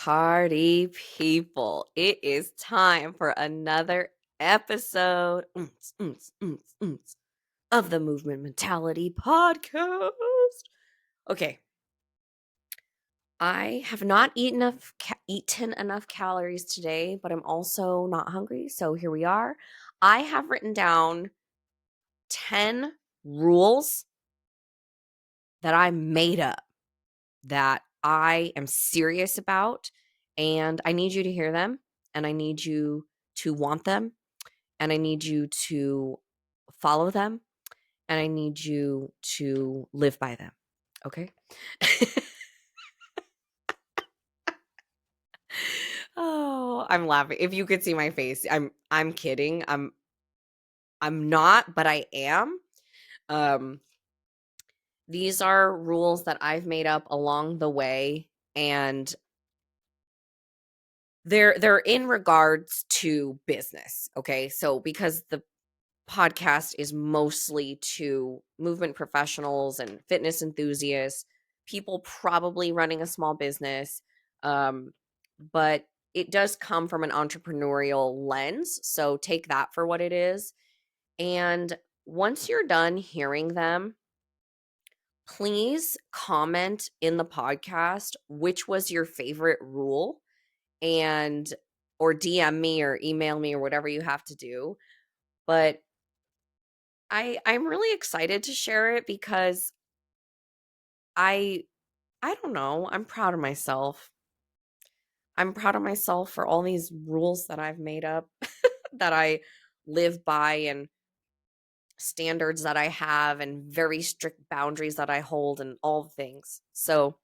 Party people, it is time for another episode of the Movement Mentality Podcast. Okay, I have not eaten enough calories today, but I'm also not hungry. So here we are. I have written down 10 rules that I made up that I am serious about, and I need you to hear them, and I need you to want them, and I need you to follow them, and I need you to live by them. Okay? Oh, I'm laughing. If you could see my face, I'm kidding. I'm not, but I am. Um these are rules that I've made up along the way, and they're in regards to business. Okay, so because the podcast is mostly to movement professionals and fitness enthusiasts, people probably running a small business, but it does come from an entrepreneurial lens, so take that for what it is. And once you're done hearing them, please comment in the podcast which was your favorite rule, and or DM me or email me or whatever you have to do. But I'm really excited to share it because I I don't know, I'm proud of myself. I'm proud of myself for all these rules that I've made up that I live by, and standards that I have, and very strict boundaries that I hold, and all things. So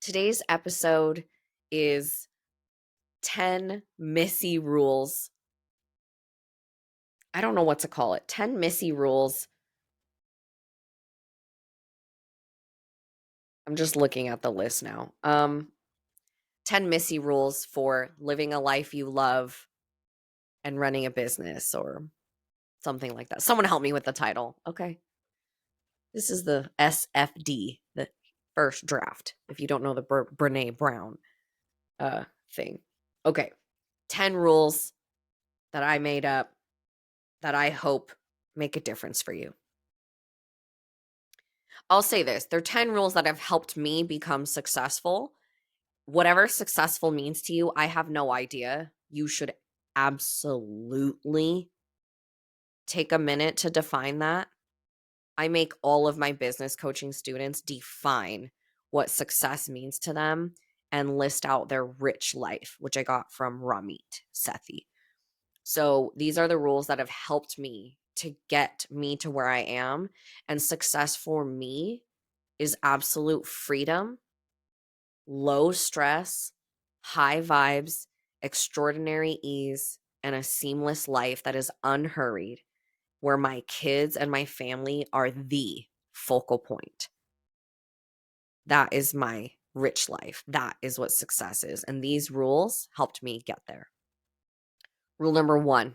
today's episode is 10 Missy rules. I don't know what to call it. 10 Missy rules. I'm just looking at the list now. 10 Missy rules for living a life you love and running a business, or something like that. Someone help me with the title. Okay. This is the SFD, the first draft, if you don't know the Brene Brown thing. Okay. 10 rules that I made up that I hope make a difference for you. I'll say this, they're 10 rules that have helped me become successful. Whatever successful means to you, I have no idea. You should absolutely take a minute to define that. I make all of my business coaching students define what success means to them and list out their rich life, which I got from Ramit Sethi. So these are the rules that have helped me to get me to where I am. And success for me is absolute freedom, low stress, high vibes, extraordinary ease, and a seamless life that is unhurried, where my kids and my family are the focal point. That is my rich life. That is what success is. And these rules helped me get there. Rule number 1,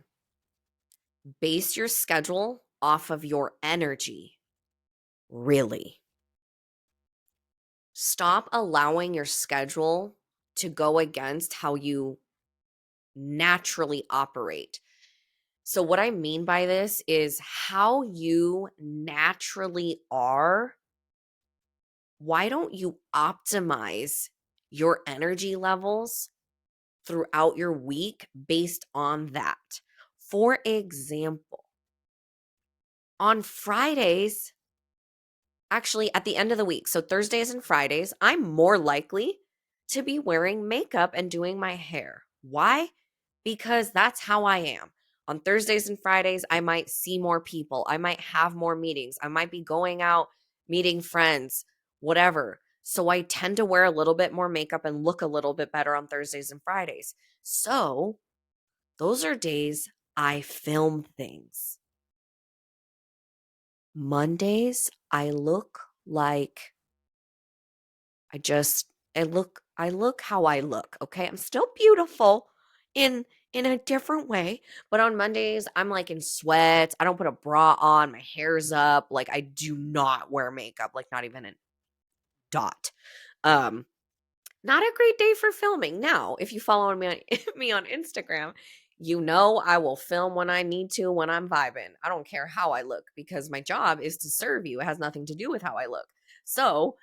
base your schedule off of your energy. Really. Stop allowing your schedule to go against how you naturally operate. So, what I mean by this is how you naturally are. Why don't you optimize your energy levels throughout your week based on that? For example, on Fridays, actually at the end of the week, so Thursdays and Fridays, I'm more likely to be wearing makeup and doing my hair. Why? Because that's how I am. On Thursdays and Fridays, I might see more people. I might have more meetings. I might be going out, meeting friends, whatever. So I tend to wear a little bit more makeup and look a little bit better on Thursdays and Fridays. So those are days I film things. Mondays, I look like I look how I look, okay? I'm still beautiful in a different way, but on Mondays, I'm like in sweats. I don't put a bra on, my hair's up, like I do not wear makeup, like not even a dot. Um Not a great day for filming. Now, if you follow me on Instagram, you know I will film when I need to, when I'm vibing. I don't care how I look because my job is to serve you. It has nothing to do with how I look. So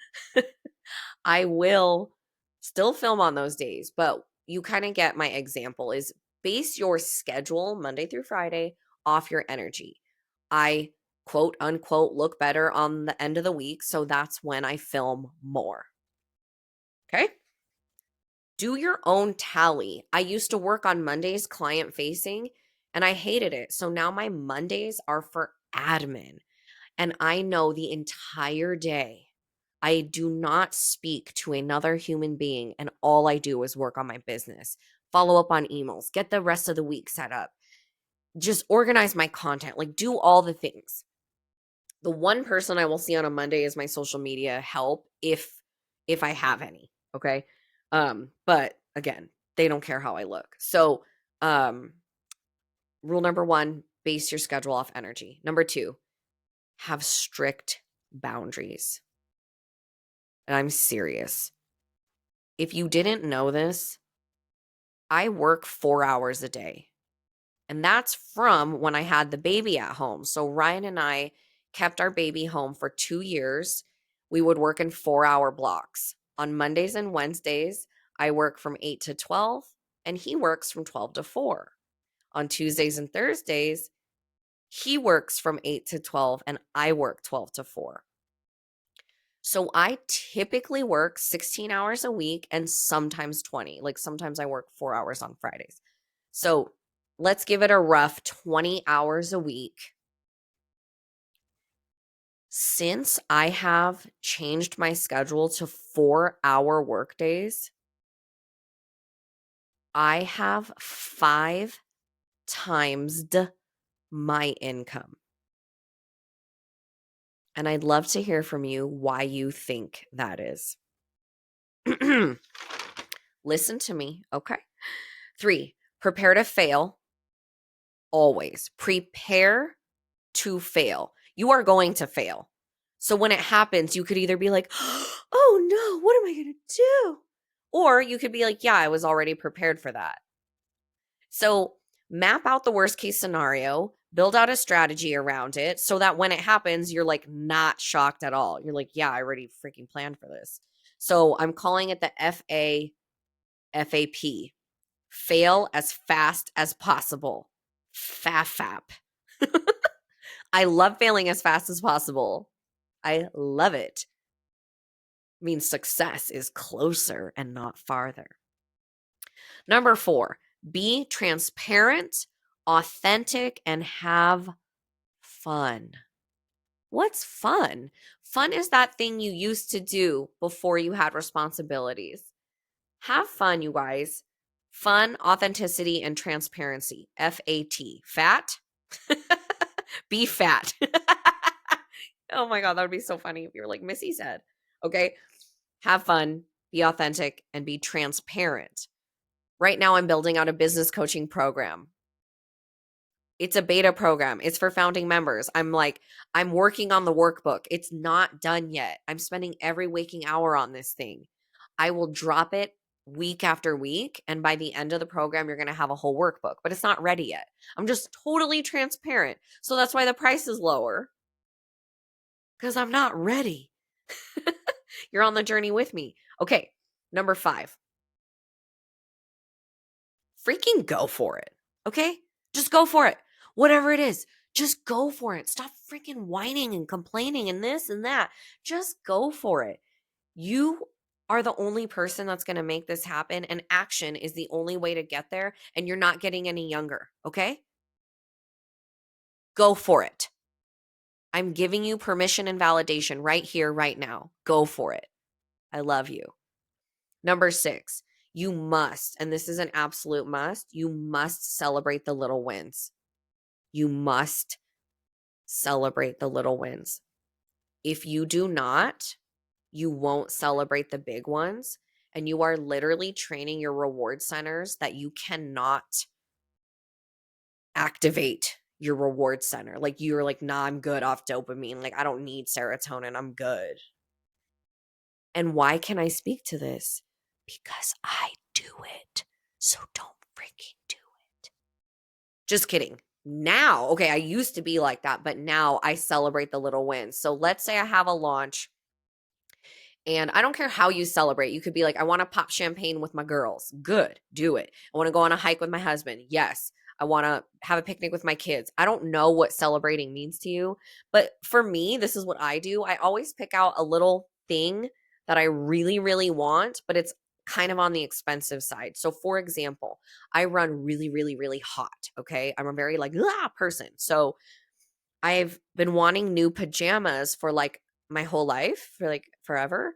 I will still film on those days, but you kind of get my example is base your schedule Monday through Friday off your energy. I quote unquote look better on the end of the week, so that's when I film more. Okay? Do your own tally. I used to work on Mondays client facing and I hated it. So now my Mondays are for admin and I know the entire day I do not speak to another human being and all I do is work on my business, follow up on emails, get the rest of the week set up, just organize my content, like do all the things. The one person I will see on a Monday is my social media help if I have any, okay? But again, they don't care how I look. So, rule number 1, base your schedule off energy. Number 2, have strict boundaries. And I'm serious. If you didn't know this, I work 4 hours a day. And that's from when I had the baby at home. So Ryan and I kept our baby home for 2 years. We would work in 4-hour blocks. On Mondays and Wednesdays, I work from 8 to 12, and he works from 12 to 4. On Tuesdays and Thursdays, he works from 8 to 12, and I work 12 to 4. So I typically work 16 hours a week and sometimes 20. Like sometimes I work 4 hours on Fridays. So let's give it a rough 20 hours a week. Since I have changed my schedule to 4-hour workdays, I have 5 times my income. And I'd love to hear from you why you think that is. Listen to me, okay? 3, prepare to fail. Always prepare to fail. You are going to fail. So when it happens, you could either be like, oh no, what am I going to do? Or you could be like, yeah, I was already prepared for that. So map out the worst case scenario, build out a strategy around it so that when it happens, you're like not shocked at all. You're like, yeah, I already freaking planned for this. So I'm calling it the FAP, fail as fast as possible. FAFAP. I love failing as fast as possible. I love it. It means success is closer and not farther. Number 4, be transparent, authentic, and have fun. What's fun? Fun is that thing you used to do before you had responsibilities. Have fun, you guys. Fun, authenticity, and transparency. FAT. Fat? Be fat. Oh my God, that would be so funny if you were like Missy said. Okay. Have fun, be authentic, and be transparent. Right now, I'm building out a business coaching program. It's a beta program. It's for founding members. I'm working on the workbook. It's not done yet. I'm spending every waking hour on this thing. I will drop it week after week. And by the end of the program, you're going to have a whole workbook, but it's not ready yet. I'm just totally transparent. So that's why the price is lower. Because I'm not ready. You're on the journey with me. Okay, number 5. Freaking go for it. Okay? Just go for it. Whatever it is, just go for it. Stop freaking whining and complaining and this and that. Just go for it. You are the only person that's going to make this happen, and action is the only way to get there, and you're not getting any younger. Okay? Go for it. I'm giving you permission and validation right here, right now. Go for it. I love you. Number 6, you must, and this is an absolute must, you must celebrate the little wins. You must celebrate the little wins. If you do not, you won't celebrate the big ones, and you are literally training your reward centers that you cannot activate your reward center. Like you're like, nah, I'm good off dopamine. Like I don't need serotonin. I'm good. And why can I speak to this? Because I do it. So don't freaking do it. Just kidding. Now, okay, I used to be like that, but now I celebrate the little wins. So let's say I have a launch and I don't care how you celebrate. You could be like, I want to pop champagne with my girls. Good, do it. I want to go on a hike with my husband. Yes. I want to have a picnic with my kids. I don't know what celebrating means to you, but for me, this is what I do. I always pick out a little thing that I really, really want, but it's kind of on the expensive side. So, for example, I run really, really, really hot. Okay. I'm a very like, person. So, I've been wanting new pajamas for like my whole life, for like forever.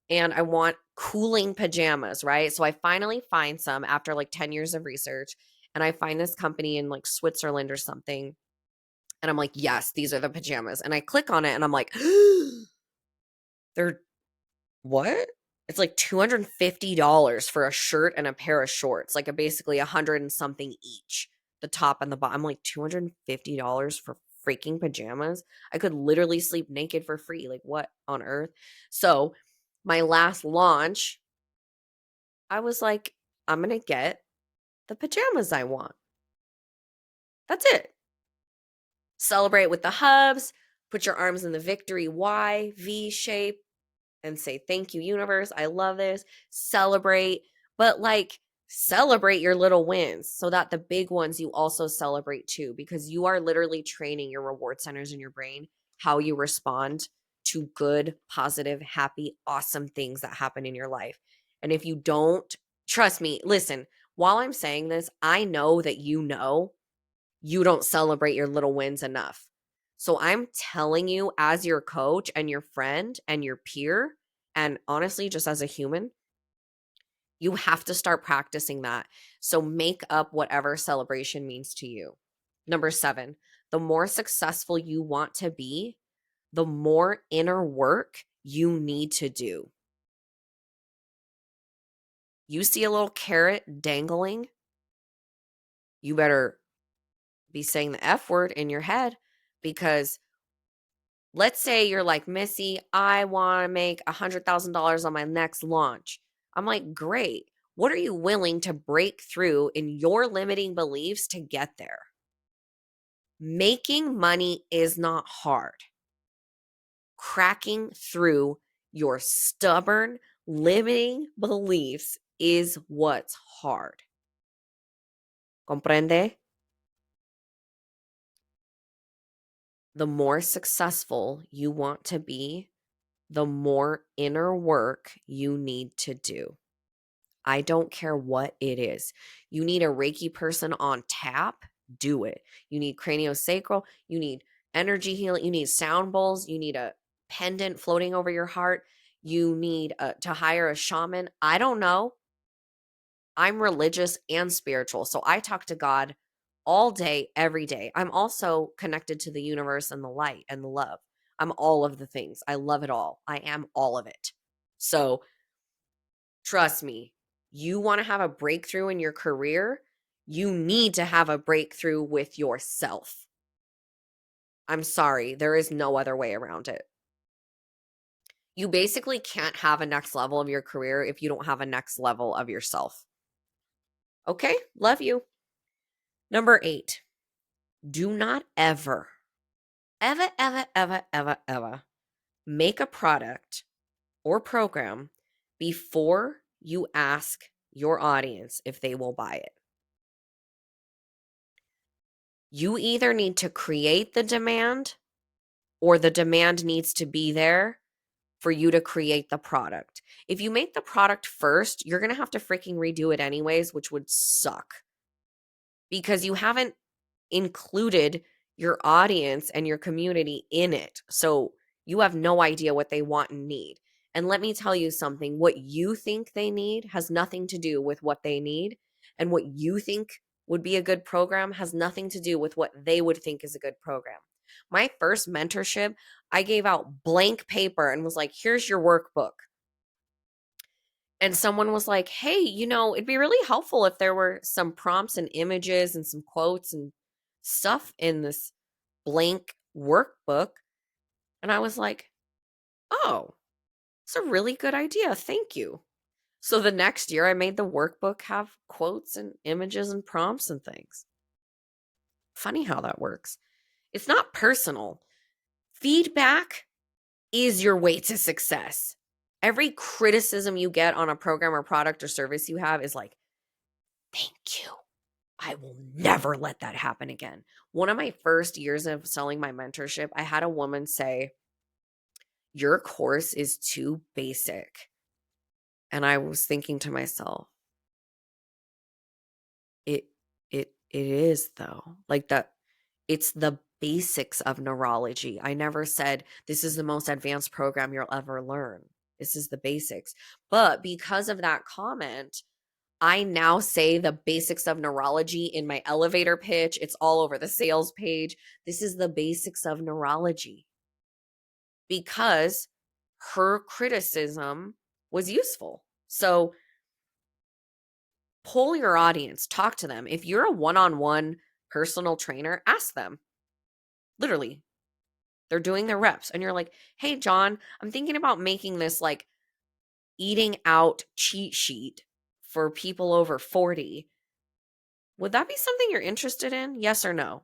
And I want cooling pajamas, right? So I finally find some after like 10 years of research. And I find this company in like Switzerland or something. And I'm like, yes, these are the pajamas. And I click on it and I'm like, they're what? It's like $250 for a shirt and a pair of shorts, like a basically 100 and something each, the top and the bottom. I'm like, $250 for freaking pajamas. I could literally sleep naked for free. Like, what on earth? So, my last launch, I was like, I'm going to get the pajamas I want. That's it. Celebrate with the hubs, put your arms in the victory Y, V shape, and say, thank you, universe. I love this. Celebrate, but like celebrate your little wins so that the big ones you also celebrate too, because you are literally training your reward centers in your brain, how you respond to good, positive, happy, awesome things that happen in your life. And if you don't, trust me, listen, while I'm saying this, I know that you don't celebrate your little wins enough. So I'm telling you, as your coach and your friend and your peer, and honestly, just as a human, you have to start practicing that. So make up whatever celebration means to you. Number 7, the more successful you want to be, the more inner work you need to do. You see a little carrot dangling, you better be saying the F word in your head, because let's say you're like, Missy, I want to make $100,000 on my next launch. I'm like, great. What are you willing to break through in your limiting beliefs to get there? Making money is not hard. Cracking through your stubborn, limiting beliefs is what's hard. Comprende? The more successful you want to be, the more inner work you need to do. I don't care what it is. You need a Reiki person on tap, do it. You need craniosacral, you need energy healing, you need sound bowls, you need a pendant floating over your heart, you need to hire a shaman. I don't know. I'm religious and spiritual, so I talk to God all day, every day. I'm also connected to the universe and the light and the love. I'm all of the things. I love it all. I am all of it. So, trust me, you want to have a breakthrough in your career, you need to have a breakthrough with yourself. I'm sorry, there is no other way around it. You basically can't have a next level of your career if you don't have a next level of yourself. Okay, love you. Number 8, do not ever, ever, ever, ever, ever, ever make a product or program before you ask your audience if they will buy it. You either need to create the demand or the demand needs to be there for you to create the product. If you make the product first, you're going to have to freaking redo it anyways, which would suck because you haven't included your audience and your community in it. So you have no idea what they want and need. And let me tell you something, what you think they need has nothing to do with what they need. And what you think would be a good program has nothing to do with what they would think is a good program. My first mentorship, I gave out blank paper and was like, here's your workbook. And someone was like, hey, it'd be really helpful if there were some prompts and images and some quotes and stuff in this blank workbook. And I was like, oh, it's a really good idea. Thank you. So the next year, I made the workbook have quotes and images and prompts and things. Funny how that works. It's not personal. Feedback is your way to success. Every criticism you get on a program or product or service you have is like, thank you. I will never let that happen again. One of my first years of selling my mentorship, I had a woman say, your course is too basic. And I was thinking to myself, it it is though. Like that it's the basics of neurology. I never said this is the most advanced program you'll ever learn. This is the basics. But because of that comment, I now say the basics of neurology in my elevator pitch. It's all over the sales page. This is the basics of neurology because her criticism was useful. So pull your audience, talk to them. If you're a one-on-one personal trainer, ask them. Literally, they're doing their reps and you're like, "Hey John, I'm thinking about making this like eating out cheat sheet for people over 40. Would that be something you're interested in? Yes or no?"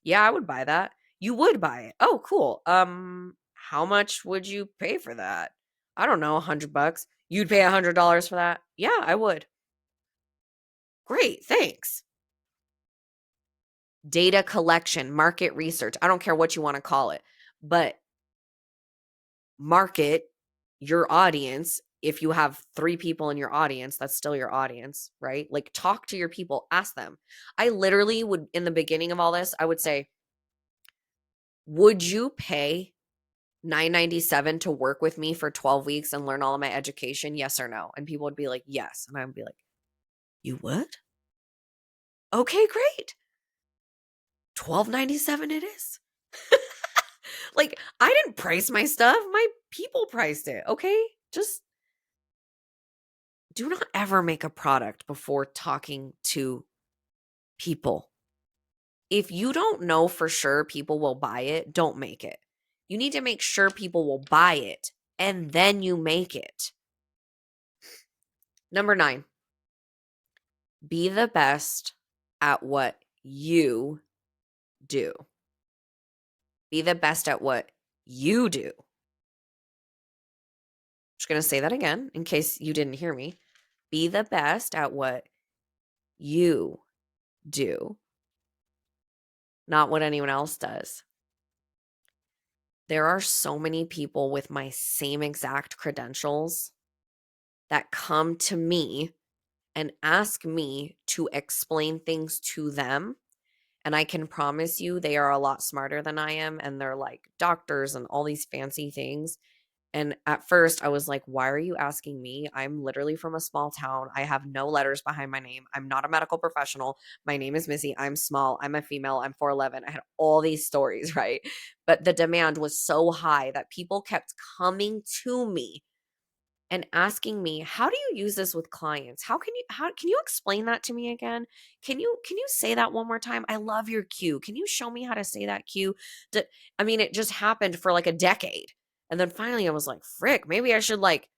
"Yeah, I would buy that." "You would buy it." "Oh, cool. How much would you pay for that?" "I don't know, $100." "You'd pay $100 for that?" "Yeah, I would." "Great, thanks." Data collection, market research. I don't care what you want to call it, but market your audience. If you have 3 people in your audience, that's still your audience, right? Like talk to your people, ask them. I literally would, in the beginning of all this, I would say, would you pay $9.97 to work with me for 12 weeks and learn all of my education? Yes or no? And people would be like, yes. And I would be like, you would? Okay, great. $12.97 it is. Like, I didn't price my stuff. My people priced it. Okay. Just do not ever make a product before talking to people. If you don't know for sure people will buy it, don't make it. You need to make sure people will buy it and then you make it. Number 9, be the best at what you do. Be the best at what you do. Just going to say that again in case you didn't hear me. Be the best at what you do, not what anyone else does. There are so many people with my same exact credentials that come to me and ask me to explain things to them. And I can promise you they are a lot smarter than I am. And they're like doctors and all these fancy things. And at first I was like, why are you asking me? I'm literally from a small town. I have no letters behind my name. I'm not a medical professional. My name is Missy. I'm small. I'm a female. I'm 4'11". I had all these stories, right? But the demand was so high that people kept coming to me and asking me, how do you use this with clients? How can you explain that to me again? Can you say that one more time? I love your cue. Can you show me how to say that cue? I mean, it just happened for like a decade. And then finally I was like, frick, maybe I should like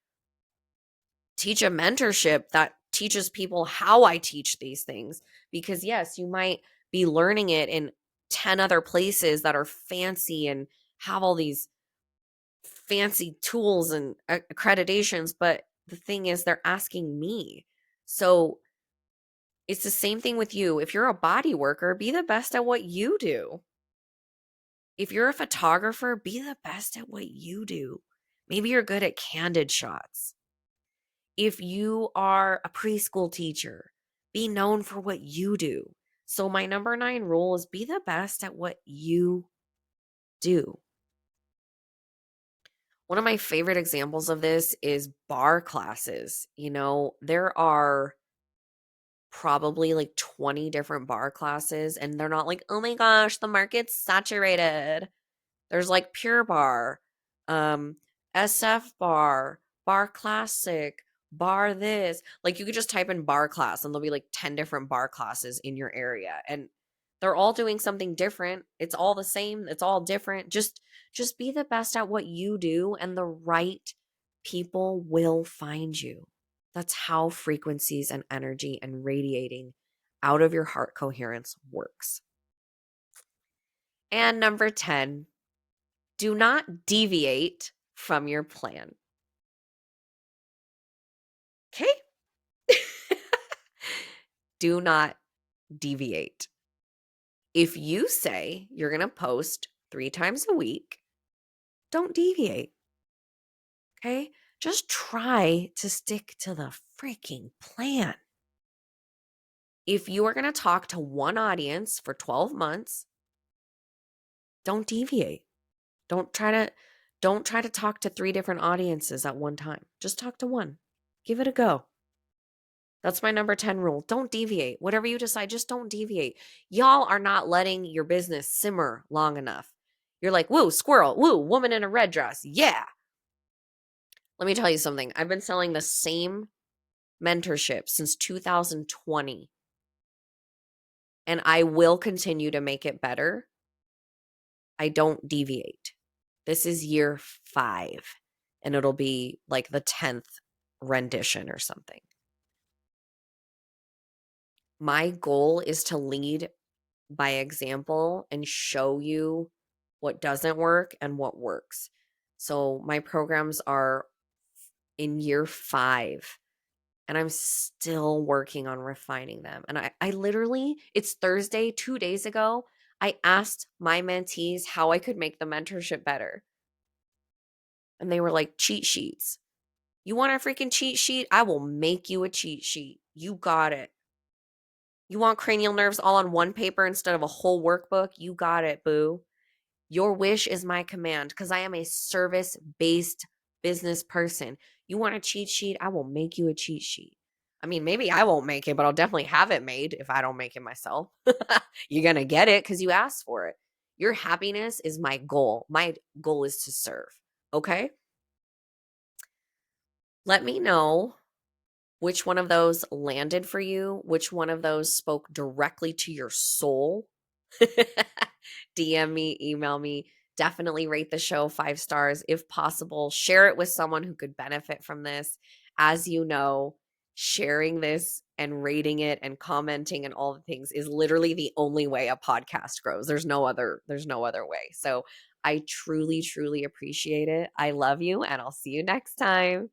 teach a mentorship that teaches people how I teach these things. Because yes, you might be learning it in 10 other places that are fancy and have all these fancy tools and accreditations, but the thing is they're asking me. So it's the same thing with you. If you're a body worker, be the best at what you do. If you're a photographer, be the best at what you do. Maybe you're good at candid shots. If you are a preschool teacher, be known for what you do. So my number 9 rule is be the best at what you do. One of my favorite examples of this is bar classes. You know, there are probably like 20 different bar classes, and they're not like, oh my gosh, the market's saturated. There's like Pure Bar, um, SF Bar, Bar Classic, Bar this. Like you could just type in bar class and there'll be like 10 different bar classes in your area. And they're all doing something different. It's all the same. It's all different. Just be the best at what you do and the right people will find you. That's how frequencies and energy and radiating out of your heart coherence works. And number 10, do not deviate from your plan. Okay? Do not deviate. If you say you're going to post 3 times a week, don't deviate. Okay? Just try to stick to the freaking plan. If you are going to talk to one audience for 12 months, don't deviate. Don't try to talk to 3 different audiences at one time. Just talk to one. Give it a go. That's my number 10 rule. Don't deviate. Whatever you decide, just don't deviate. Y'all are not letting your business simmer long enough. You're like, woo, squirrel, woo, woman in a red dress. Yeah. Let me tell you something. I've been selling the same mentorship since 2020, and I will continue to make it better. I don't deviate. This is year 5, and it'll be like the 10th rendition or something. My goal is to lead by example and show you what doesn't work and what works. So my programs are in year 5, and I'm still working on refining them. And I literally, it's Thursday, 2 days ago, I asked my mentees how I could make the mentorship better. And they were like, cheat sheets. You want a freaking cheat sheet? I will make you a cheat sheet. You got it. You want cranial nerves all on one paper instead of a whole workbook? You got it, boo. Your wish is my command because I am a service-based business person. You want a cheat sheet? I will make you a cheat sheet. I mean, maybe I won't make it, but I'll definitely have it made if I don't make it myself. You're going to get it because you asked for it. Your happiness is my goal. My goal is to serve. Okay? Let me know which one of those landed for you, which one of those spoke directly to your soul. DM me, email me. Definitely rate the show 5 stars if possible. Share it with someone who could benefit from this. As you know, sharing this and rating it and commenting and all the things is literally the only way a podcast grows. There's no other way. So I truly, truly appreciate it. I love you, and I'll see you next time.